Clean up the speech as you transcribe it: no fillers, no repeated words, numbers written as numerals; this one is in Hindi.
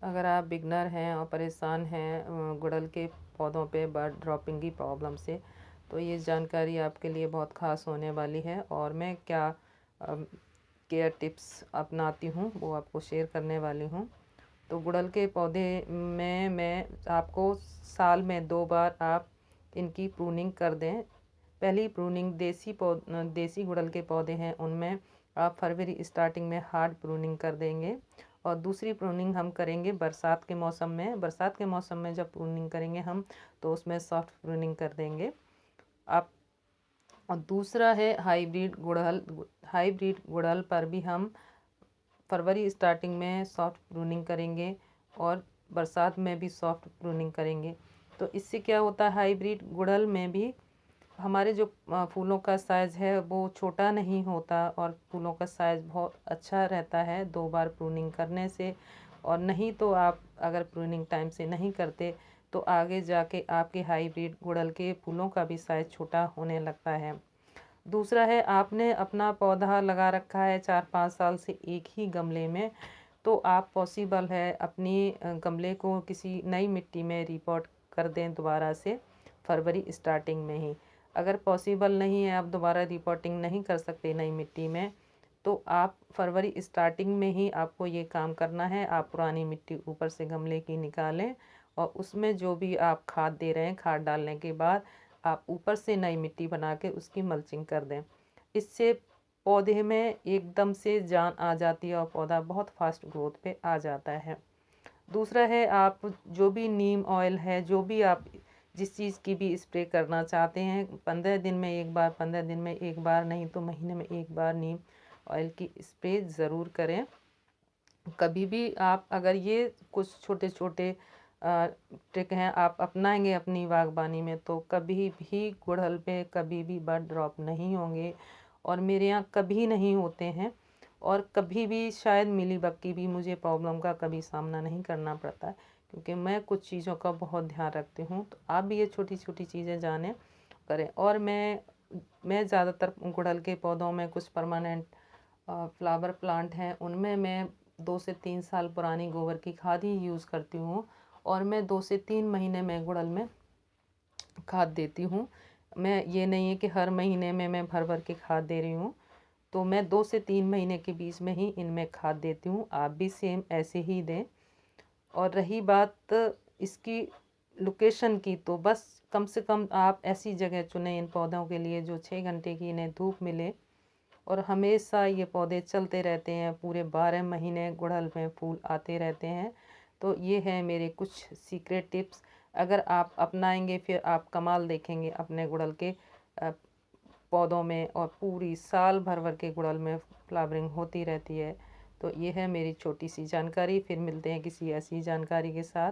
अगर आप बिगनर हैं और परेशान हैं गुड़हल के पौधों पे बर्ड ड्रॉपिंग की प्रॉब्लम से, तो ये जानकारी आपके लिए बहुत ख़ास होने वाली है। और मैं क्या केयर टिप्स अपनाती हूँ वो आपको शेयर करने वाली हूँ। तो गुड़हल के पौधे में मैं आपको साल में 2 बार आप इनकी प्रूनिंग कर दें। पहली प्रूनिंग देसी गुड़हल के पौधे हैं, उनमें आप फरवरी स्टार्टिंग में हार्ड प्रूनिंग कर देंगे। और दूसरी प्रूनिंग हम करेंगे बरसात के मौसम में। बरसात के मौसम में जब प्रूनिंग करेंगे हम, तो उसमें सॉफ्ट प्रूनिंग कर देंगे आप। और दूसरा है हाइब्रिड गुड़हल। हाइब्रिड गुड़हल पर भी हम फरवरी स्टार्टिंग में सॉफ्ट प्रूनिंग करेंगे और बरसात में भी सॉफ्ट प्रूनिंग करेंगे। तो इससे क्या होता है, हाइब्रिड गुड़हल में भी हमारे जो फूलों का साइज़ है वो छोटा नहीं होता और फूलों का साइज़ बहुत अच्छा रहता है 2 बार प्रूनिंग करने से। और नहीं तो आप अगर प्रूनिंग टाइम से नहीं करते तो आगे जाके आपके हाइब्रिड गुड़हल के फूलों का भी साइज़ छोटा होने लगता है। दूसरा है, आपने अपना पौधा लगा रखा है 4-5 साल से एक ही गमले में, तो आप पॉसिबल है अपनी गमले को किसी नई मिट्टी में रिपॉट कर दें दोबारा से फरवरी स्टार्टिंग में ही। अगर पॉसिबल नहीं है, आप दोबारा रिपॉटिंग नहीं कर सकते नई मिट्टी में, तो आप फरवरी स्टार्टिंग में ही आपको ये काम करना है। आप पुरानी मिट्टी ऊपर से गमले की निकालें और उसमें जो भी आप खाद दे रहे हैं, खाद डालने के बाद आप ऊपर से नई मिट्टी बना के उसकी मल्चिंग कर दें। इससे पौधे में एकदम से जान आ जाती है और पौधा बहुत फास्ट ग्रोथ पे आ जाता है। दूसरा है, आप जो भी नीम ऑयल है, जो भी आप जिस चीज़ की भी स्प्रे करना चाहते हैं, 15 दिन में एक बार, 15 दिन में एक बार, नहीं तो महीने में एक बार नीम ऑयल की स्प्रे ज़रूर करें। कभी भी आप अगर ये कुछ छोटे छोटे ट्रिक हैं आप अपनाएंगे अपनी बागबानी में, तो कभी भी गुड़हल पे कभी भी बर्ड ड्रॉप नहीं होंगे और मेरे यहाँ कभी नहीं होते हैं। और कभी भी शायद मिलीबग की भी मुझे प्रॉब्लम का कभी सामना नहीं करना पड़ता है, क्योंकि मैं कुछ चीज़ों का बहुत ध्यान रखती हूँ। तो आप भी ये छोटी छोटी चीज़ें जानें करें। और मैं ज़्यादातर गुड़हल के पौधों में कुछ परमानेंट फ्लावर प्लांट हैं, उनमें मैं 2 से 3 साल पुरानी गोबर की खाद ही यूज़ करती हूँ। और मैं 2 से 3 महीने में गुड़हल में खाद देती हूँ। मैं ये नहीं है कि हर महीने में मैं भर भर के खाद दे रही हूँ। तो मैं 2 से 3 महीने के बीच में ही इनमें खाद देती हूँ। आप भी सेम ऐसे ही दें। और रही बात इसकी लोकेशन की, तो बस कम से कम आप ऐसी जगह चुनें इन पौधों के लिए जो 6 घंटे की इन्हें धूप मिले और हमेशा ये पौधे चलते रहते हैं। पूरे 12 महीने गुड़हल में फूल आते रहते हैं। तो ये है मेरे कुछ सीक्रेट टिप्स। अगर आप अपनाएंगे फिर आप कमाल देखेंगे अपने गुड़हल के पौधों में, और पूरी साल भर भर के गुड़हल में फ्लावरिंग होती रहती है। तो ये है मेरी छोटी सी जानकारी। फिर मिलते हैं किसी ऐसी जानकारी के साथ।